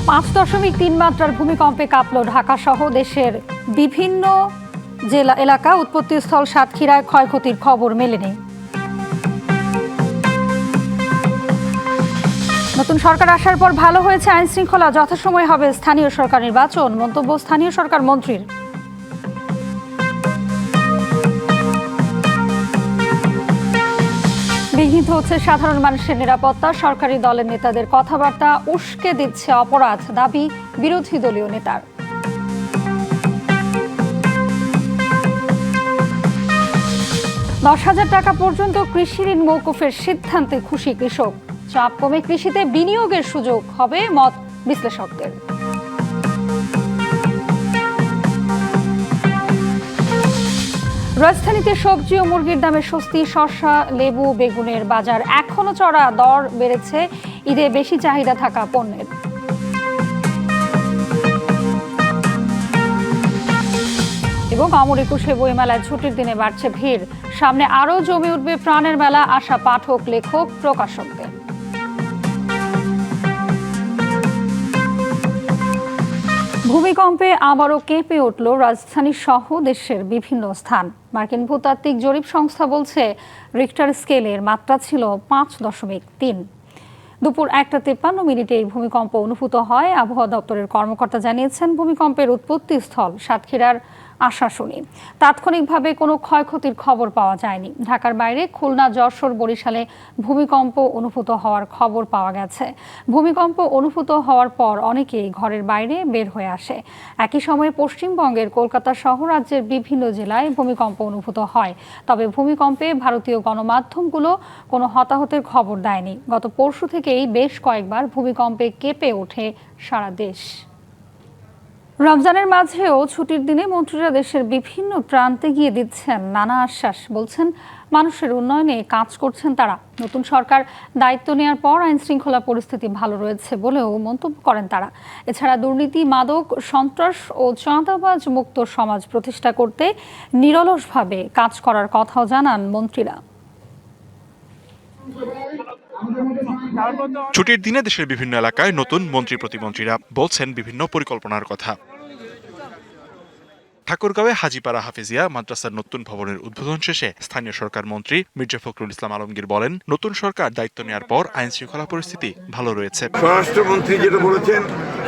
5.3 মাত্রার ভূমিকম্পে কাঁপল ঢাকা সহ দেশের বিভিন্ন জেলা এলাকা। উৎপত্তিস্থল সাতক্ষীরায় ক্ষয়ক্ষতির খবর মেলেনি। নতুন সরকার আসার পর ভালো হয়েছে আইন শৃঙ্খলা, যথাসময়ে হবে স্থানীয় সরকার নির্বাচন, মন্তব্য স্থানীয় সরকার মন্ত্রীর। বিঘ্নিত হচ্ছে সাধারণ মানুষের নিরাপত্তা, সরকারি দলের নেতাদের কথাবার্তা উস্কে দিচ্ছে অপরাধ, দাবি বিরোধী দলীয় নেতার। $10,000 পর্যন্ত কৃষি ঋণ মওকুফের সিদ্ধান্তে খুশি কৃষক। চাপ কমে কৃষিতে বিনিয়োগের সুযোগ হবে, মত বিশ্লেষকদের। রাজধানীতে সবজি ও মুরগির দামে স্বস্তি, শসা, লেবু, বেগুনের বাজার এখনো চড়া, দর বেড়েছে ঈদে বেশি চাহিদা থাকা পণ্যের। এবং অমর একুশে বইমেলায় ছুটির দিনে বাড়ছে ভিড়, সামনে আরও জমে উঠবে প্রাণের মেলা, আশা পাঠক, লেখক, প্রকাশকদের। ভূমিকম্পে আবারও কেঁপে উঠল রাজধানী সহ দেশের বিভিন্ন স্থান। মার্কিন ভূতাত্ত্বিক জরিপ সংস্থা বলছে রিক্টার স্কেলের মাত্রা ছিল 5.3। দুপুর 1:53 এই ভূমিকম্প অনুভূত হয়। আবহাওয়া দপ্তরের কর্মকর্তা জানিয়েছেন, ভূমিকম্পের উৎপত্তিস্থল সাতক্ষীরার আশাশুনি। তাৎক্ষণিকভাবে কোনো ক্ষয়ক্ষতির খবর পাওয়া যায়নি। ঢাকার বাইরে খুলনা, যশোর, বরিশালে ভূমিকম্প অনুভূত হওয়ার খবর পাওয়া গেছে। ভূমিকম্প অনুভূত হওয়ার পর অনেকেই ঘরের বাইরে বের হয়ে আসে। একই সময়ে পশ্চিমবঙ্গের কলকাতা সহ রাজ্যের বিভিন্ন জেলায় ভূমিকম্প অনুভূত হয়। তবে ভূমিকম্পে ভারতীয় গণমাধ্যমগুলো কোনো হতাহতের খবর দেয়নি। গত পরশু থেকেই বেশ কয়েকবার ভূমিকম্পে কেঁপে ওঠে সারা দেশ। রমজানের মাঝেও ছুটির দিনে মন্ত্রীরা দেশের বিভিন্ন প্রান্তে গিয়ে দিচ্ছেন নানা আশ্বাস। বলছেন মানুষের উন্নয়নে কাজ করছেন তারা। নতুন সরকার দায়িত্ব নেওয়ার পর আইন শৃঙ্খলা পরিস্থিতি ভালো রয়েছে বলেও মন্তব্য করেন তারা। এছাড়া দুর্নীতি, মাদক, সন্ত্রাস ও চাঁদাবাজ মুক্ত সমাজ প্রতিষ্ঠা করতে নিরলসভাবে কাজ করার কথাও জানান মন্ত্রীরা। ছুটির দিনে দেশের বিভিন্ন এলাকায় নতুন মন্ত্রী প্রতিমন্ত্রীরা বলছেন বিভিন্ন পরিকল্পনার কথা। ঠাকুরগাঁওয়ে হাজীপাড়া হাফেজিয়া মাদ্রাসার নতুন ভবনের উদ্বোধন শেষে স্থানীয় সরকার মন্ত্রী মির্জা ফখরুল ইসলাম আলমগীর বলেন, নতুন সরকার দায়িত্ব নেওয়ার পর আইন শৃঙ্খলা পরিস্থিতি ভালো রয়েছে। স্বরাষ্ট্রমন্ত্রী যেটা বলেছেন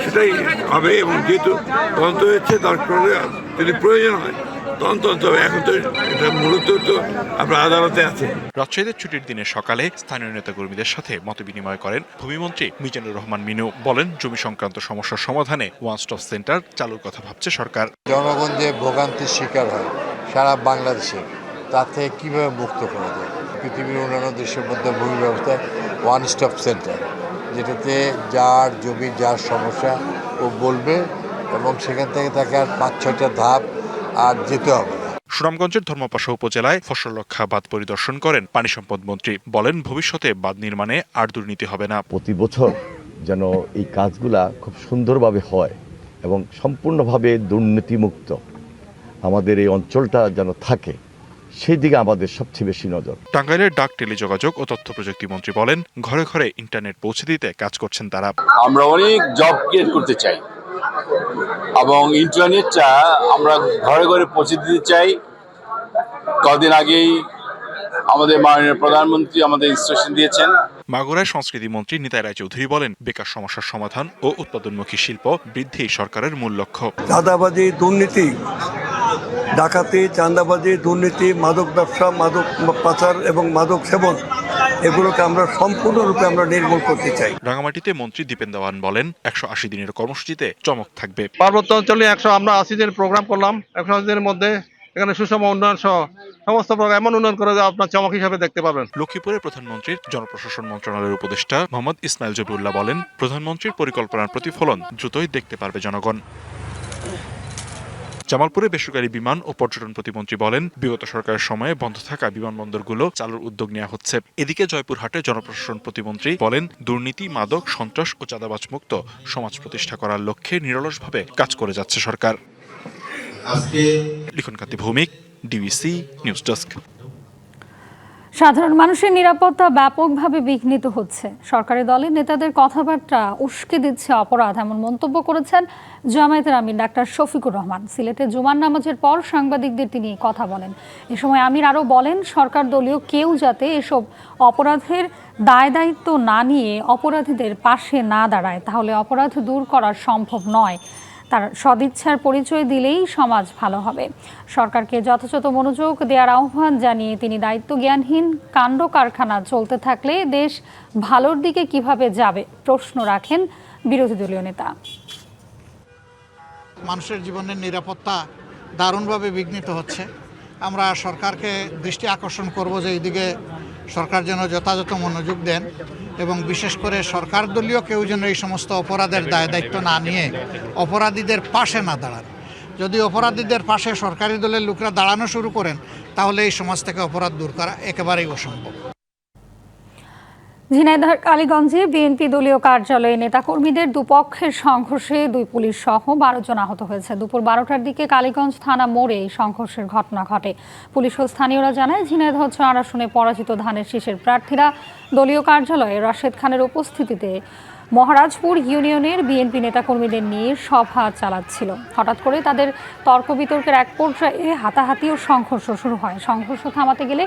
সেটাই হবে, এবং যেহেতু তদন্ত হয়েছে তারপরে যদি প্রয়োজন হয় তদন্ত হবে। এখন তো এটা মূলত তো আপনার আদালতে আছে। রাজশাহীতে ছুটির দিনে সকালে স্থানীয় নেতাকর্মীদের সাথে মতবিনিময় করেন ভূমিমন্ত্রী মিজানুর রহমান মিনু। বলেন, জমি সংক্রান্ত সমস্যার সমাধানে ওয়ান স্টপ সেন্টার চালুর কথা ভাবছে সরকার। জনগণ যে ভোগান্তির শিকার হয় সারা বাংলাদেশে, তা থেকে কীভাবে মুক্ত করা যায়। পৃথিবীর অন্যান্য দেশের মধ্যে ভূমি ব্যবস্থায় ওয়ান স্টপ সেন্টার, যেটাতে যার জমি যার সমস্যা ও বলবে, এবং সেখান থেকে তাকে আর 5-6টা ধাপ আর যেতে হবে না। সুনামগঞ্জের ধর্মপাশা উপজেলায় ফসল রক্ষা বাঁধ পরিদর্শন করেন পানি সম্পদ মন্ত্রী। বলেন, ভবিষ্যতে বাঁধ নির্মাণে আর দুর্নীতি হবে না। প্রতি বছর যেন এই কাজগুলা খুব সুন্দরভাবে হয় এবং সম্পূর্ণভাবে দুর্নীতিমুক্ত আমাদের এই অঞ্চলটা যেন থাকে, সেই দিকে আমাদের সবচেয়ে বেশি নজর। টাঙ্গাইলের ডাক, টেলিযোগাযোগ ও তথ্য প্রযুক্তি মন্ত্রী বলেন, ঘরে ঘরে ইন্টারনেট পৌঁছে দিতে কাজ করছেন তারা। আমরা অনেক জব ক্রিয়েট করতে চাই এবং ইন্টারনেটটা আমরা ঘরে ঘরে পৌঁছে দিতে চাই। কদিন আগেই আমাদের মাননীয় প্রধানমন্ত্রী আমাদের ইনস্ট্রাকশন দিয়েছেন। মাগুরায় সংস্কৃতি মন্ত্রী নিতাই রায়চৌধুরী বলেন, বেকার সমস্যার সমাধান ও উৎপাদনমুখী শিল্প বৃদ্ধি সরকারের মূল লক্ষ্য। চাঁদাবাজি, দুর্নীতি, ডাকাতি, চাঁদাবাজি, দুর্নীতি, মাদক ব্যবসা, মাদক পাচার এবং মাদক সেবন, এগুলোকে আমরা সম্পূর্ণরূপে আমরা নির্মূল করতে চাই। রাঙামাটিতে মন্ত্রী দীপেন দেওয়ান বলেন, 180 দিনের কর্মসূচিতে চমক থাকবে। পার্বত্য অঞ্চলে আমরা 80 দিনের প্রোগ্রাম করলাম। 180 দিনের মধ্যে এখানে সুষম উন্নয়ন সহ সমস্ত প্রোগ্রাম এমন উন্নয়ন করে আপনার চমক হিসাবে দেখতে পাবেন। লক্ষ্মীপুরে প্রধানমন্ত্রীর জনপ্রশাসন মন্ত্রণালয়ের উপদেষ্টা মোহাম্মদ ইসমাইল জবিউল্লাহ বলেন, প্রধানমন্ত্রীর পরিকল্পনার প্রতিফলন দ্রুতই দেখতে পারবে জনগণ। জামালপুরে বেসরকারি বিমান ও পর্যটন প্রতিমন্ত্রী বলেন, বিগত সরকারের সময়ে বন্ধ থাকা বিমানবন্দরগুলো চালুর উদ্যোগ নেওয়া হচ্ছে। এদিকে জয়পুরহাটে জনপ্রশাসন প্রতিমন্ত্রী বলেন, দুর্নীতি, মাদক, সন্ত্রাস ও চাঁদাবাজ মুক্ত সমাজ প্রতিষ্ঠা করার লক্ষ্যে নিরলসভাবে কাজ করে যাচ্ছে সরকার। লিখনকান্তি ভৌমিক, ডিবিসি নিউজ ডেস্ক। সাধারণ মানুষের নিরাপত্তা ব্যাপকভাবে বিঘ্নিত হচ্ছে। সরকারি দলের নেতাদের কথাবার্তা উস্কে দিচ্ছে অপরাধ, এমন মন্তব্য করেছেন জামায়াতের আমির ডাক্তার শফিকুর রহমান। সিলেটে জুমার নামাজের পর সাংবাদিকদের তিনি কথা বলেন। এ সময় আমির আরও বলেন, সরকার দলীয় কেউ যাতে এসব অপরাধের দায় দায়িত্ব না নিয়ে অপরাধীদের পাশে না দাঁড়ায়, তাহলে অপরাধ দূর করা সম্ভব নয়। তার সদিচ্ছার পরিচয় দিলেই সমাজ ভালো হবে। সরকারকে যথাযথ মনোযোগ দেওয়ার আহ্বান জানিয়ে তিনি দায়িত্ব জ্ঞানহীন কাণ্ড কারখানা চলতে থাকলে দেশ ভালোর দিকে কিভাবে যাবে প্রশ্ন রাখেন বিরোধী দলীয় নেতা। মানুষের জীবনের নিরাপত্তা দারুণভাবে বিঘ্নিত হচ্ছে। আমরা সরকারকে দৃষ্টি আকর্ষণ করব যে এইদিকে সরকার যেন যথাযথ মনোযোগ দেন এবং বিশেষ করে সরকার দলীয় কেউ যেন এই সমস্ত অপরাধের দায় দায়িত্ব না নিয়ে অপরাধীদের পাশে না দাঁড়ান। যদি অপরাধীদের পাশে সরকারি দলের লোকরা দাঁড়ানো শুরু করেন তাহলে এই সমাজ থেকে অপরাধ দূর করা একেবারেই অসম্ভব। ঝিনাইদহের কালীগঞ্জে বিএনপি দলীয় কার্যালয়ে নেতাকর্মীদের দুপক্ষের সংঘর্ষে 2 পুলিশ সহ 12 জন আহত হয়েছে। দুপুর 12টার দিকে কালীগঞ্জ থানা মোড়ে এই সংঘর্ষের ঘটনা ঘটে। পুলিশ ও স্থানীয়রা জানায়, ঝিনাইদহ 4 আসনে পরাজিত ধানের শীষের প্রার্থীরা দলীয় কার্যালয়ে রাশেদ খানের উপস্থিতিতে মহারাজপুর ইউনিয়নের বিএনপি নেতাকর্মীদের নিয়ে সভা চালাচ্ছিল। হঠাৎ করে তাদের তর্ক বিতর্কের এক পর্যায়ে হাতাহাতি ও সংঘর্ষ শুরু হয়। সংঘর্ষ থামাতে গেলে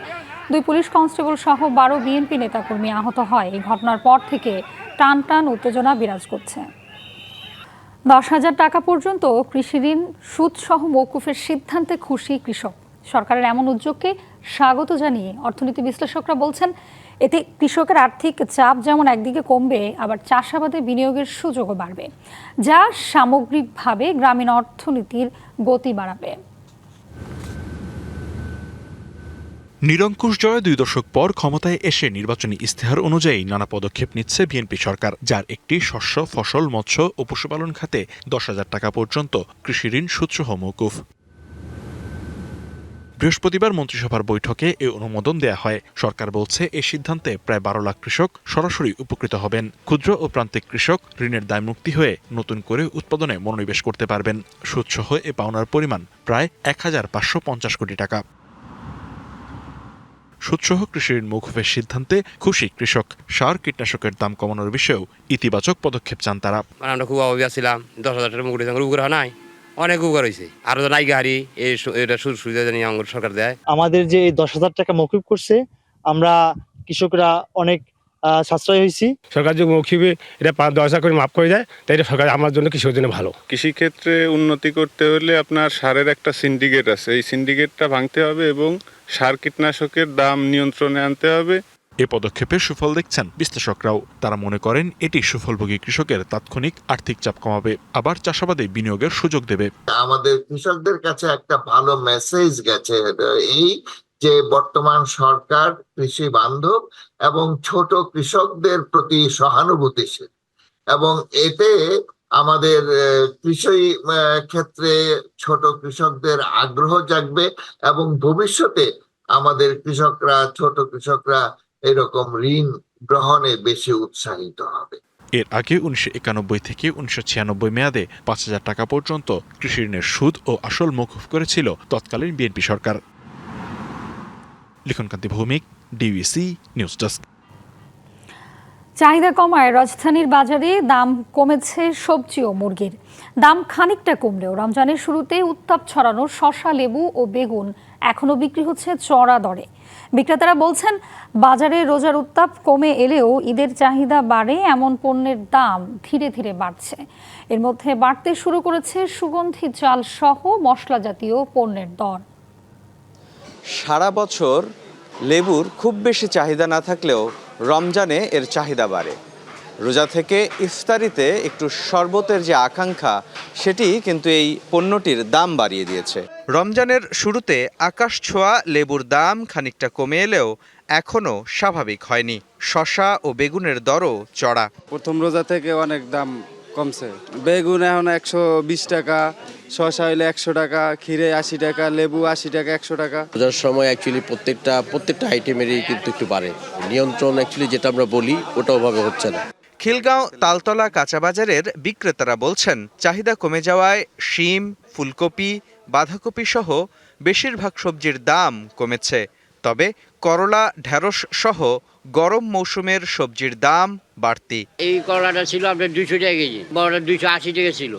2 পুলিশ কনস্টেবল সহ 12 বিএনপি নেতাকর্মী আহত হয়। এই ঘটনার পর থেকে টান টান উত্তেজনা বিরাজ করছে। 10,000 টাকা পর্যন্ত কৃষি ঋণ সুদসহ মওকুফের সিদ্ধান্তে খুশি কৃষক। সরকারের এমন উদ্যোগকে স্বাগত জানিয়ে অর্থনীতি বিশ্লেষকরা বলছেন, এতে কৃষকের আর্থিক চাপ যেমন একদিকে কমবে, আবার চাষাবাদে বিনিয়োগের সুযোগও বাড়বে, যা সামগ্রিকভাবে গ্রামীণ অর্থনীতির গতি বাড়াবে। নিরঙ্কুশ জয় 2 দশক পর ক্ষমতায় এসে নির্বাচনী ইস্তেহার অনুযায়ী নানা পদক্ষেপ নিচ্ছে বিএনপি সরকার, যার একটি শস্য, ফসল, মৎস্য ও পশুপালন খাতে 10,000 টাকা পর্যন্ত কৃষি ঋণ সুদসহ মওকুফ। বৃহস্পতিবার মন্ত্রিসভার বৈঠকে এ অনুমোদন দেয়া হয়। সরকার বলছে, এই সিদ্ধান্তে প্রায় 12 লাখ কৃষক সরাসরি উপকৃত হবেন। ক্ষুদ্র ও প্রান্তিক কৃষক ঋণের দায়মুক্তি হয়ে নতুন করে উৎপাদনে মনোনিবেশ করতে পারবেন। সুদসহ এ পাওনার পরিমাণ প্রায় 1,550 কোটি টাকা। সুদসহ কৃষি ঋণ মওকুফের সিদ্ধান্তে খুশি কৃষক। সার কীটনাশকের দাম কমানোর বিষয়েও ইতিবাচক পদক্ষেপ চান তারা। আমরা খুব অভাবী ছিলাম, 10,000 টাকা মুকুট উপকার নাই, অনেক উপকার হয়েছে। আরো নাই গাড়ি এটা সুবিধা জানিয়ে আমাদের সরকার দেয়। আমাদের যে 10,000 টাকা মওকুফ করছে, আমরা কৃষকরা অনেক সাশ্রয় হয়েছি। সরকার যে মৌখিবে এটা 5-10 করে মাফ করে দেয়, তাই এটা সরকার আমার জন্য কৃষকের জন্য ভালো। কৃষিক্ষেত্রে উন্নতি করতে হলে আপনার সারের একটা সিন্ডিকেট আছে, এই সিন্ডিকেটটা ভাঙতে হবে এবং সার কীটনাশকের দাম নিয়ন্ত্রণে আনতে হবে। এ পদক্ষেপের সুফল দেখছেন বিশ্লেষকরাও। তারা মনে করেন, এটি সুফলভোগী কৃষকের তাৎক্ষণিক আর্থিক চাপ কমাবে, আবার চাষাবাদে বিনিয়োগের সুযোগ দেবে। আমাদের কৃষকদের কাছে একটা ভালো মেসেজ গেছে, এই যে বর্তমান সরকার কৃষি বান্ধব এবং ছোট কৃষকদের প্রতি সহানুভূতিশীল, এবং এতে আমাদের কৃষি ক্ষেত্রে ছোট কৃষকদের আগ্রহ জাগবে এবং ভবিষ্যতে আমাদের কৃষকরা, ছোট কৃষকরা এরকম ঋণ গ্রহণে বেশি উৎসাহিত হবে। এর আগে 1991 থেকে 1996 মেয়াদে 5,000 টাকা পর্যন্ত কৃষি ঋণের সুদ ও আসল মওকুফ করেছিল তৎকালীন বিএনপি সরকার। লিখনকান্তি ভৌমিক, ডিবিসি নিউজ ডেস্ক। চাহিদা কমায় রাজধানীর বাজারে দাম কমেছে সবজি ও মুরগির। দাম খানিকটা কমলেও রমজানের শুরুতে উত্তাপ ছড়ানো শসা, লেবু ও বেগুন এখনো বিক্রি হচ্ছে চড়া দরে। বিক্রেতারা বলছেন, বাজারে রোজার উত্তাপ কমে এলেও ঈদের চাহিদা বাড়ে, এমন পণ্যের দাম ধীরে ধীরে বাড়ছে। এর মধ্যে বাড়তে শুরু করেছে সুগন্ধি চাল সহ মশলা জাতীয় পণ্যের দর। সারা বছর লেবুর খুব বেশি চাহিদা না থাকলেও রমজানে এর চাহিদা বাড়ে। রোজা থেকে ইফতারিতে একটু শরবতের যে আকাঙ্ক্ষা, সেটি কিন্তু এই পণ্যটির দাম বাড়িয়ে দিয়েছে। রমজানের শুরুতে আকাশ ছোঁয়া লেবুর দাম খানিকটা কমে এলেও এখনও স্বাভাবিক হয়নি। শসা ও বেগুনের দরও চড়া। প্রথম রোজা থেকে অনেক দাম কমছে। বেগুন এখন 120 টাকা, শসা হইলে 100 টাকা, ক্ষীরে 80 টাকা, লেবু 80 টাকা, 100 টাকা। রোজার সময় অ্যাকচুয়ালি প্রত্যেকটা আইটেমেরই কিন্তু একটু বাড়ে। নিয়ন্ত্রণ অ্যাকচুয়ালি যেটা আমরা বলি ওটা ওভাবে হচ্ছে না। খিলগাঁও তালতলা কাঁচা বাজারের বিক্রেতারা বলছেন, চাহিদা কমে যাওয়ায় শিম, ফুলকপি, বাঁধাকপি সহ বেশিরভাগ সবজির দাম কমেছে। তবে করলা, ঢেঁড়স সহ গরম মৌসুমের সবজির দাম বাড়তি। এই করলাটা ছিল আপনার 200 টাকা কেজি, বড়টা 280 টাকা ছিল।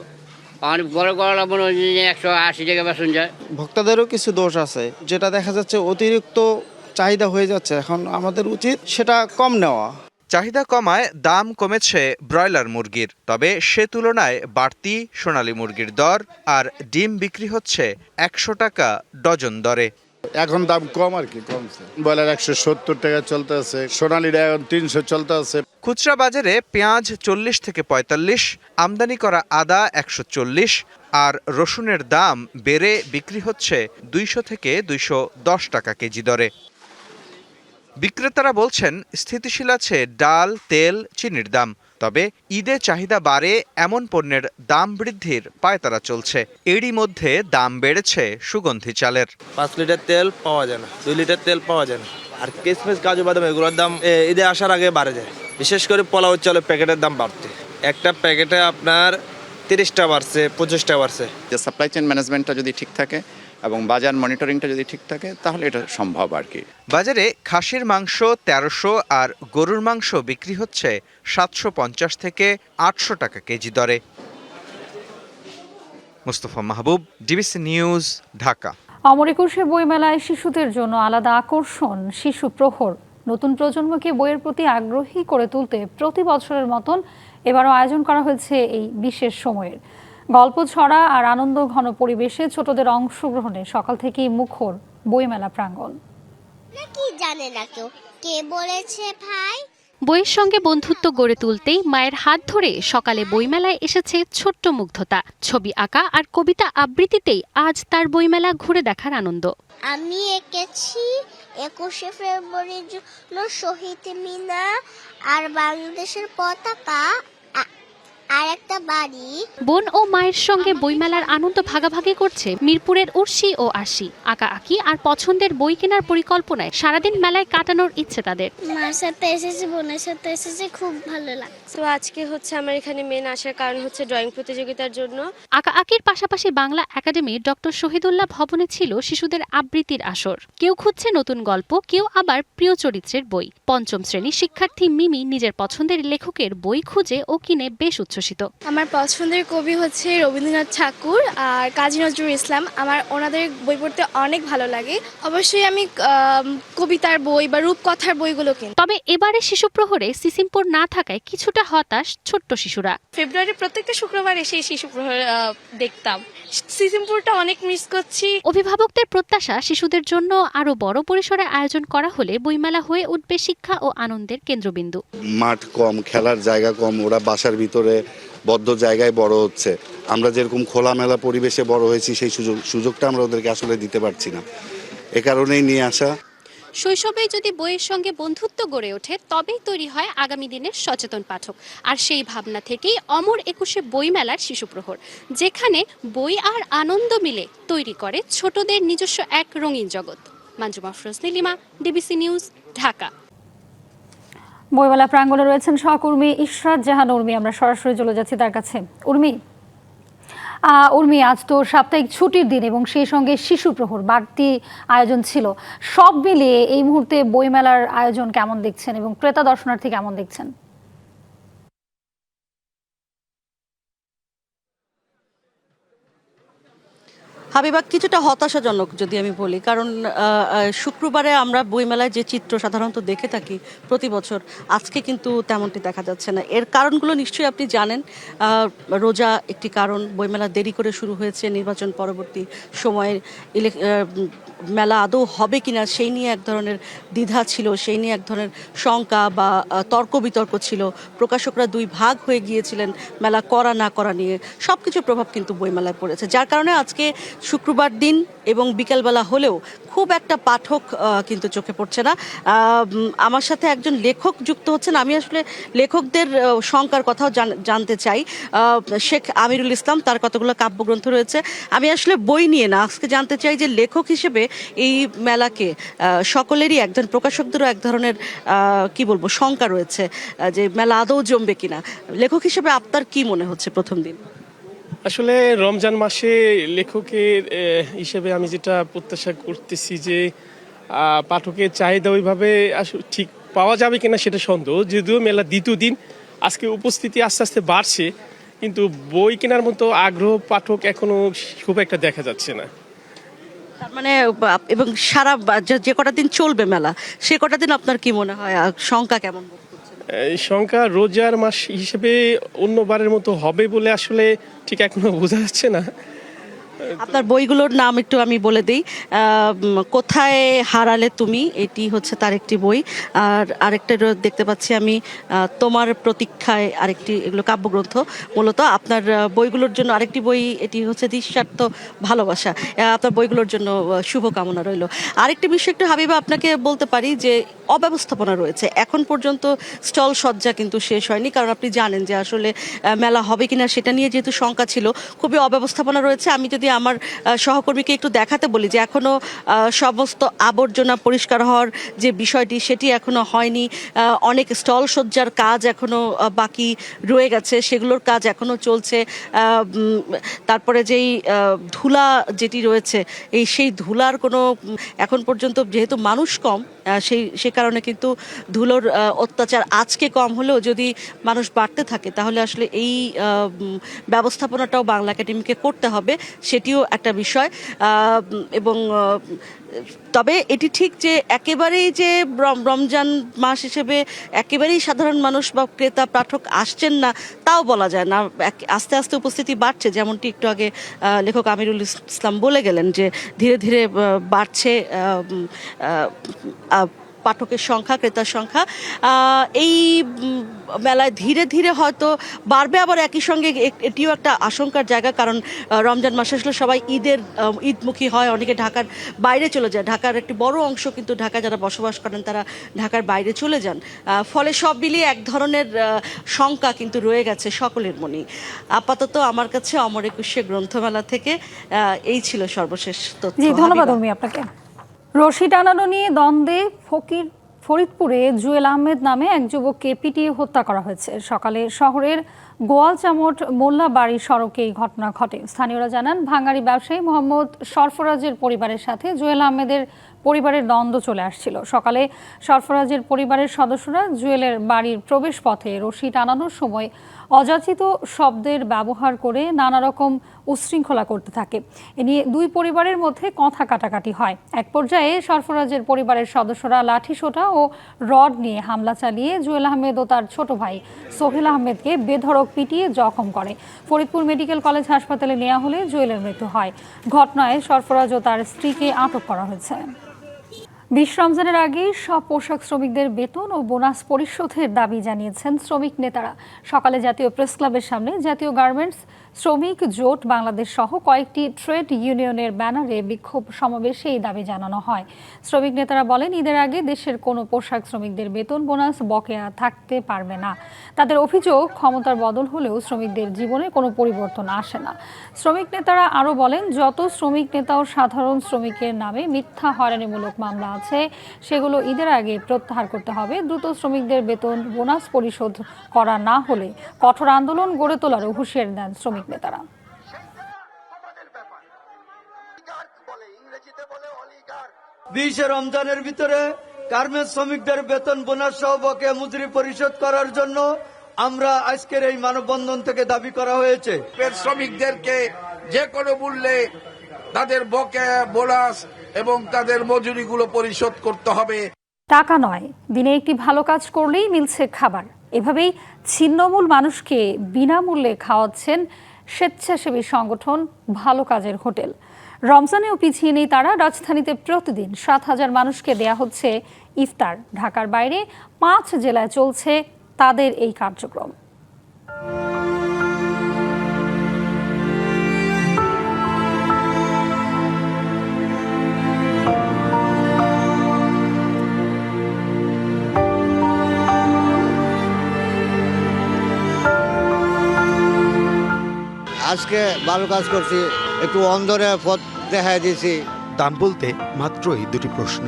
আর বড় করলা মনে হয় 180 টাকা বেচন যায়। ভোক্তাদেরও কিছু দোষ আছে, যেটা দেখা যাচ্ছে অতিরিক্ত চাহিদা হয়ে যাচ্ছে। এখন আমাদের উচিত সেটা কম নেওয়া। চাহিদা কমায় দাম কমেছে ব্রয়লার মুরগির, তবে সে তুলনায় বাড়তি সোনালী মুরগির দর, আর ডিম বিক্রি হচ্ছে 100 টাকা ডজন দরে। এখন দাম কম আর কি, কমছে। ব্রয়লার 170 টাকা চলতে আছে, সোনালীটা এখন 300 চলতে আছে। খুচরা বাজারে পেঁয়াজ 40 থেকে 45, আমদানি করা আদা 140, আর রসুনের দাম বেড়ে বিক্রি হচ্ছে 200 থেকে 210 টাকা কেজি দরে। বিক্রেতারা বলছেন স্থিতিশীল আছে ডাল, তেল, চিনির দাম, তবে ঈদে চাহিদা বাড়ে এমন পণ্যের দাম বৃদ্ধির পায়তারা চলছে। এরই মধ্যে দাম বেড়েছে সুগন্ধি চালের। 5 লিটার তেল পাওয়া যায় না, 2 লিটার তেল পাওয়া যায় না। আর কিশমিশ, কাজু বাদাম এগুলোর দাম ঈদে আসার আগে বাড়ে যায়। বিশেষ করে পোলাও চালের প্যাকেটের দাম বাড়তে, একটা প্যাকেটে আপনার 30টা বাড়ছে, 25টা বাড়ছে। যে সাপ্লাই চেইন ম্যানেজমেন্টটা যদি ঠিক থাকে এবং বাজার মনিটরিংটা যদি ঠিক থাকে তাহলে এটা সম্ভব আর কি। বাজারে খাসির মাংস 1300 আর গরুর মাংস বিক্রি হচ্ছে 750 থেকে 800 টাকা কেজি দরে। মুস্তফা মাহবুব, ডিবিসি নিউজ, ঢাকা। অমর একুশে বইমেলায় শিশুদের জন্য আলাদা আকর্ষণ শিশু প্রহর। নতুন প্রজন্মকে বইয়ের প্রতি আগ্রহী করে তুলতে প্রতি বছরের মতন এবারও আয়োজন করা হয়েছে এই বিশেষ সময়ের। গল্প ছড়া আর আনন্দ ঘন পরিবেশে ছোটদের অংশগ্রহণে সকাল থেকেই মুখর বইমেলা প্রাঙ্গণ। কি জানে না কেউ, কে বলেছে ভাই? বইয়ের সঙ্গে বন্ধুত্ব গড়ে তুলতেই মায়ের হাত ধরে সকালে বইমেলায় এসেছে ছোট্ট মুগ্ধতা। ছবি আঁকা আর কবিতা আবৃত্তিতেই আজ তার বইমেলা ঘুরে দেখার আনন্দ। আমি এঁকেছি 21শে ফেব্রুয়ারির জন্য শহীদ মিনার আর বাংলাদেশের পতাকা আর একটা বাড়ি। বোন ও মায়ের সঙ্গে বইমেলার আনন্দ ভাগাভাগি করছে মিরপুরের উর্শি ও আশি। আঁকাআঁকি আর পছন্দের বই কেনার পরিকল্পনায় সারাদিন মেলায় কাটানোর ইচ্ছে তাদের। মার সাথে এসেছি, বোনের সাথে এসেছি, খুব ভালো লাগছে। তো আজকে হচ্ছে আমার এখানে মেন আসার কারণ হচ্ছে ড্রয়িং প্রতিযোগিতার জন্য। আঁকাআঁকির পাশাপাশি বাংলা একাডেমির ডক্টর শহীদুল্লাহ ভবনে ছিল শিশুদের আবৃত্তির আসর। কেউ খুঁজছে নতুন গল্প, কেউ আবার প্রিয় চরিত্রের বই। পঞ্চম শ্রেণীর শিক্ষার্থী মিমি নিজের পছন্দের লেখকের বই খুঁজে ও কিনে বেশ উচ্ছ্বসিত। আমার পছন্দের কবি হচ্ছে রবীন্দ্রনাথ ঠাকুর আর কাজী নজরুল ইসলাম। আমার ওনাদের বই পড়তে অনেক ভালো লাগে। অবশ্যই আমি কবিতার বই বা রূপকথার বইগুলো কিনি। তবে এবারে শিশু প্রহরে সিসিমপুর না থাকায় কিছুটা হতাশ ছোট্ট শিশুরা। ফেব্রুয়ারির প্রত্যেকটা শুক্রবার এসে শিশু প্রহর দেখতাম, সিসিমপুরটা অনেক মিস করছি। অভিভাবকদের প্রত্যাশা শিশুদের জন্য আরো বড় পরিসরে আয়োজন করা হলে বইমেলা হয়ে উঠবে শিক্ষা ও আনন্দের কেন্দ্রবিন্দু। মাঠ কম, খেলার জায়গা কম, ওরা বাসার ভিতরে বদ্ধ জায়গায় বড় হচ্ছে। আমরা যেরকম খোলামেলা পরিবেশে বড় হয়েছি সেই সুযোগটা আমরা ওদেরকে আসলে দিতে পারছি না। এ কারণেই নিয়ে আসা। শৈশবেই যদি বইয়ের সঙ্গে বন্ধুত্ব গড়ে ওঠে তবেই তৈরি হয় আগামী দিনের সচেতন পাঠক। আর সেই ভাবনা থেকেই অমর একুশে বইমেলার শিশু প্রহর, যেখানে বই আর আনন্দ মিলে তৈরি করে ছোটদের নিজস্ব এক রঙিন জগৎ। Manjuma Afroz Nilima, DBC news, Dhaka. বইমেলা প্রাঙ্গণে রয়েছেন সহকর্মী ইশরাত জাহান উর্মি। আমরা সরাসরি চলে যাচ্ছি তার কাছে। উর্মি, আজ তো সাপ্তাহিক ছুটির দিন এবং সেই সঙ্গে শিশু প্রহর বাড়তি আয়োজন ছিল। সব মিলিয়ে এই মুহূর্তে বইমেলার আয়োজন কেমন দেখছেন এবং ক্রেতা দর্শনার্থী কেমন দেখছেন? হাবিবা, কিছুটা হতাশাজনক যদি আমি বলি, কারণ শুক্রবারে আমরা বইমেলায় যে চিত্র সাধারণত দেখে থাকি প্রতি বছর, আজকে কিন্তু তেমনটি দেখা যাচ্ছে না। এর কারণগুলো নিশ্চয়ই আপনি জানেন। রোজা একটি কারণ, বইমেলা দেরি করে শুরু হয়েছে, নির্বাচন পরবর্তী সময়ে মেলা আদৌ হবে কিনা সেই নিয়ে এক ধরনের দ্বিধা ছিল, সেই নিয়ে এক ধরনের শঙ্কা বা তর্ক বিতর্ক ছিল। প্রকাশকরা দুই ভাগ হয়ে গিয়েছিলেন মেলা করা না করা নিয়ে। সব কিছুর প্রভাব কিন্তু বইমেলায় পড়েছে, যার কারণে আজকে শুক্রবার দিন এবং বিকেলবেলা হলেও খুব একটা পাঠক কিন্তু চোখে পড়ছে না। আমার সাথে একজন লেখক যুক্ত হচ্ছেন, আমি আসলে লেখকদের সংখ্যার কথাও জানতে চাই। শেখ আমিরুল ইসলাম, তার কতগুলো কাব্যগ্রন্থ রয়েছে। আমি আসলে বই নিয়ে না, আজকে জানতে চাই যে লেখক হিসেবে এই মেলাকে সকলেরই এক ধরনের, প্রকাশকদেরও এক ধরনের কি বলবো শঙ্কা রয়েছে যে মেলা আদৌ জমবে কিনা। লেখক হিসেবে আপনার কি মনে হচ্ছে প্রথম দিন? আসলে রমজান মাসে লেখকের হিসেবে আমি যেটা প্রত্যাশা করতেছি যে পাঠকের চাহিদা ওইভাবে ঠিক পাওয়া যাবে কিনা সেটা সন্দেহ। যদিও মেলা দ্বিতীয় দিন, আজকে উপস্থিতি আস্তে আস্তে বাড়ছে, কিন্তু বই কেনার মতো আগ্রহ পাঠক এখনো খুব একটা দেখা যাচ্ছে না। তার মানে এবং সারা যে কটা দিন চলবে মেলা, সে কটা দিন আপনার কি মনে হয় সংখ্যা কেমন বোধ করছেন? এই সংখ্যা রোজার মাস হিসেবে অন্যবারের মতো হবে বলে আসলে ঠিক এখনো বোঝা যাচ্ছে না। আপনার বইগুলোর নাম একটু আমি বলে দিই। কোথায় হারালে তুমি, এটি হচ্ছে তার একটি বই। আর আরেকটা দেখতে পাচ্ছি আমি তোমার প্রতীক্ষায় আরেকটি, এগুলো কাব্যগ্রন্থ মূলত। আপনার বইগুলোর জন্য আরেকটি বই, এটি হচ্ছে নিঃস্বার্থ ভালোবাসা। আপনার বইগুলোর জন্য শুভকামনা রইল। আরেকটি বিষয় একটু হাবিবা আপনাকে বলতে পারি যে অব্যবস্থাপনা রয়েছে এখন পর্যন্ত, স্টল সজ্জা কিন্তু শেষ হয়নি, কারণ আপনি জানেন যে আসলে মেলা হবে কিনা সেটা নিয়ে যেহেতু শঙ্কা ছিল, খুবই অব্যবস্থাপনা রয়েছে। আমি যদি আমার সহকর্মীকে একটু দেখাতে বলি যে এখনো সমস্ত আবর্জনা পরিষ্কার হওয়ার যে বিষয়টি সেটি এখনো হয়নি, অনেক স্টল সজ্জার কাজ এখনো বাকি রয়ে গেছে, সেগুলোর কাজ এখনো চলছে। তারপরে যেই ধুলা যেটি রয়েছে, সেই ধুলার কোনো এখন পর্যন্ত, যেহেতু মানুষ কম সে কারণে কিন্তু ধুলোর অত্যাচার আজকে কম হলেও যদি মানুষ বাড়তে থাকে তাহলে আসলে এই ব্যবস্থাপনাটাও বাংলা একাডেমিকে করতে হবে, সেটিও একটা বিষয়। এবং তবে এটি ঠিক যে একেবারেই যে রমজান মাস হিসেবে একেবারেই সাধারণ মানুষ বা ক্রেতা পাঠক আসছেন না তাও বলা যায় না। আস্তে আস্তে উপস্থিতি বাড়ছে, যেমনটি একটু আগে লেখক আমিরুল ইসলাম বলে গেলেন যে ধীরে ধীরে বাড়ছে পাঠকের সংখ্যা, ক্রেতার সংখ্যা। এই মেলায় ধীরে ধীরে হয়তো বাড়বে, আবার একই সঙ্গে এটিও একটা আশঙ্কার জায়গা, কারণ রমজান মাসে আসলে সবাই ঈদমুখী হয়, অনেকে ঢাকার বাইরে চলে যায়। ঢাকার একটি বড় অংশ কিন্তু ঢাকা যারা বসবাস করেন তারা ঢাকার বাইরে চলে যান, ফলে সব মিলিয়ে এক ধরনের শঙ্কা কিন্তু রয়ে গেছে সকলের মনেই। আপাতত আমার কাছে অমর একুশে গ্রন্থমেলা থেকে এই ছিল সর্বশেষ তথ্য। ধন্যবাদ আপনাকে। রশি টানানো নিয়ে দ্বন্দ্বে ফরিদপুরে জুয়েল আহমেদ নামে এক যুবককে পিটিয়ে হত্যা করা হয়েছে। সকালে শহরের গোয়ালচামট মোল্লাবাড়ি সড়কে এই ঘটনা ঘটে। স্থানীয়রা জানান, ভাঙাড়ি ব্যবসায়ী মোহাম্মদ সরফরাজের পরিবারের সাথে জুয়েল আহমেদের পরিবারের দ্বন্দ্ব চলে আসছিল। সকালে সরফরাজের পরিবারের সদস্যরা জুয়েলের বাড়ির প্রবেশ পথে রশি টানানোর সময় অযাচিত শব্দের ব্যবহার করে নানা রকম উচ্ছৃঙ্খলা করতে থাকে। এ নিয়ে দুই পরিবারের মধ্যে কথা কাটাকাটি হয়। এক পর্যায়ে সরফরাজের পরিবারের সদস্যরা লাঠিসোঁটা ও রড নিয়ে হামলা চালিয়ে জুয়েল আহমেদ ও তার ছোট ভাই সোহেল আহমেদকে বেধড়ক পিটিয়ে জখম করে। ফরিদপুর মেডিকেল কলেজ হাসপাতালে নেওয়া হলে জুয়েলের মৃত্যু হয়। ঘটনায় সরফরাজ ও তার স্ত্রীকে আটক করা হয়েছে। 20 রমজানের আগে সব পোশাক শ্রমিকদের বেতন ও বোনাস পরিশোধের দাবি জানিয়েছেন শ্রমিক নেতারা। সকালে জাতীয় প্রেস ক্লাবের সামনে জাতীয় গার্মেন্টস শ্রমিক জোট বাংলাদেশ সহ কয়েকটি ট্রেড ইউনিয়নের ব্যানারে বিক্ষোভ সমাবেশে এই দাবি জানানো হয়। শ্রমিক নেতারা বলেন, ঈদের আগে দেশের কোনো পোশাক শ্রমিকদের বেতন বোনাস বকেয়া থাকতে পারবে না। তাদের অভিযোগ, ক্ষমতার বদল হলেও শ্রমিকদের জীবনে কোনো পরিবর্তন আসে না। শ্রমিক নেতারা আরও বলেন, যত শ্রমিক নেতা ও সাধারণ শ্রমিকের নামে মিথ্যা হয়রানিমূলক মামলা আছে সেগুলো ঈদের আগে প্রত্যাহার করতে হবে। দ্রুত শ্রমিকদের বেতন বোনাস পরিশোধ করা না হলে কঠোর আন্দোলন গড়ে তোলারও হুঁশিয়ারি দেন শ্রমিক নেতারা। 20 রমজানের ভিতরে গার্মেন্টস শ্রমিকদের বেতন বোনাস সহ বকেয়া মজুরি পরিশোধ করার জন্য আমরা আজকের এই মানববন্ধন থেকে দাবি করা হয়েছে। শ্রমিকদেরকে যে কোনো মূল্যে তাদের বকেয়া বোনাস এবং তাদের মজুরিগুলো পরিশোধ করতে হবে। টাকা নয়, দিনে একটি ভালো কাজ করলেই মিলছে খাবার। এভাবেই ছিন্নমূল মানুষকে বিনামূল্যে খাওয়াচ্ছেন স্বেচ্ছাসেবী সংগঠন ভালো কাজের হোটেল। রমজানেও পিছিয়ে নেই তারা। রাজধানীতে প্রতিদিন 7,000 মানুষকে দেয়া হচ্ছে ইফতার। ঢাকার বাইরে 5 জেলায় চলছে তাদের এই কার্যক্রম। আজকে ভালো কাজ করছি, একটু অন্ধরে পথ দেখাই দিয়েছি। দাম বলতে মাত্রই দুটি প্রশ্ন,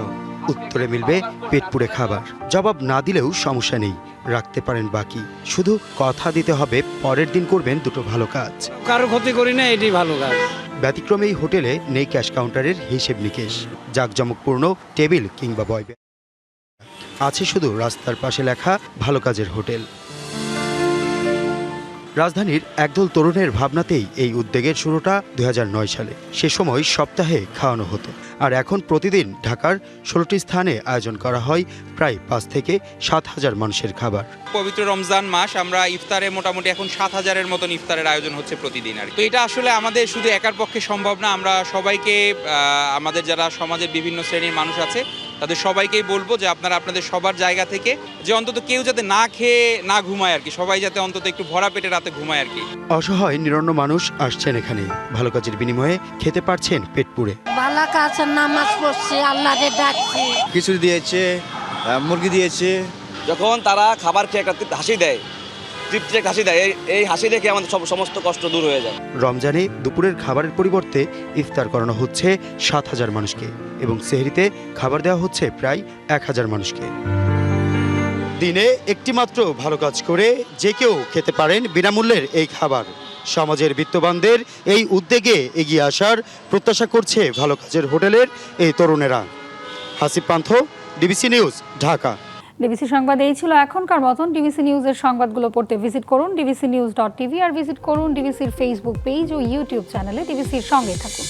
উত্তরে মিলবে পেট পুড়ে খাবার। জবাব না দিলেও সমস্যা নেই, রাখতে পারেন বাকি। শুধু কথা দিতে হবে পরের দিন করবেন দুটো ভালো কাজ। কারো ক্ষতি করি না, এটি ভালো কাজ। ব্যতিক্রমী এই হোটেলে নেই ক্যাশ কাউন্টারের হিসেব নিকেশ, জাঁকজমকপূর্ণ টেবিল কিংবা বয়, আছে শুধু রাস্তার পাশে লেখা ভালো কাজের হোটেল। রাজধানীর একদল তরুণের ভাবনাতেই এই উদ্যোগের শুরুটা 2009 সালে। সে সময় সপ্তাহে খাওয়ানো হতো, আর এখন প্রতিদিন ঢাকার 16টি স্থানে আয়োজন করা হয় প্রায় 5 থেকে 7,000 মানুষের খাবার। পবিত্র রমজান মাস, আমরা ইফতারে মোটামুটি এখন 7,000-এর মতন ইফতারের আয়োজন হচ্ছে প্রতিদিন। আর তো এটা আসলে আমাদের শুধু একার পক্ষে সম্ভব না। আমরা সবাইকে, আমাদের যারা সমাজের বিভিন্ন শ্রেণীর মানুষ আছে তাদের সবাইকেই বলবো যে আপনারা আপনাদের সবার জায়গা থেকে যে অন্তত কেউ যাতে না খেয়ে না ঘুমায় আর কি, সবাই যাতে অন্তত একটু ভরা পেটে রাতে ঘুমায় আর কি। অসহায় নিরন্ন মানুষ আসছেন এখানে, ভালো কাজের বিনিময়ে খেতে পারছেন পেট পুড়ে। ভালো কাজের নামাজ পড়ছি, আল্লাহকে ডাকছি। খিচুড়ি দিয়েছে, মুরগি দিয়েছে। যখন তারা খাবার খেয়ে একটা হাসি দেয়, তৃপ্তির হাসি দেয়, এই হাসি দেখে আমাদের সমস্ত কষ্ট দূর হয়ে যায়। রমজানে দুপুরের খাবারের পরিবর্তে ইফতার করানো হচ্ছে 7,000 মানুষকে এবং সেহরিতে খাবার দেওয়া হচ্ছে প্রায় 1,000 মানুষকে। দিনে একটি মাত্র ভালো কাজ করে যে কেউ খেতে পারেন বিনামূল্যের এই খাবার। সমাজের বিত্তবানদের এই উদ্যোগে এগিয়ে আসার প্রত্যাশা করছে ভালো কাজের হোটেলের এই তরুণেরা। হাসিব পান্থ, ডিবিসি নিউজ, ঢাকা। ডিবিসি সংবাদ এই ছিল এখনকার মতন। ডিবিসি নিউজের সংবাদগুলো পড়তে ভিজিট করুন dbcnews.tv আর ভিজিট করুন ডিবিসির ফেসবুক পেজ ও ইউটিউব চ্যানেলে। ডিবিসির সঙ্গে থাকুন।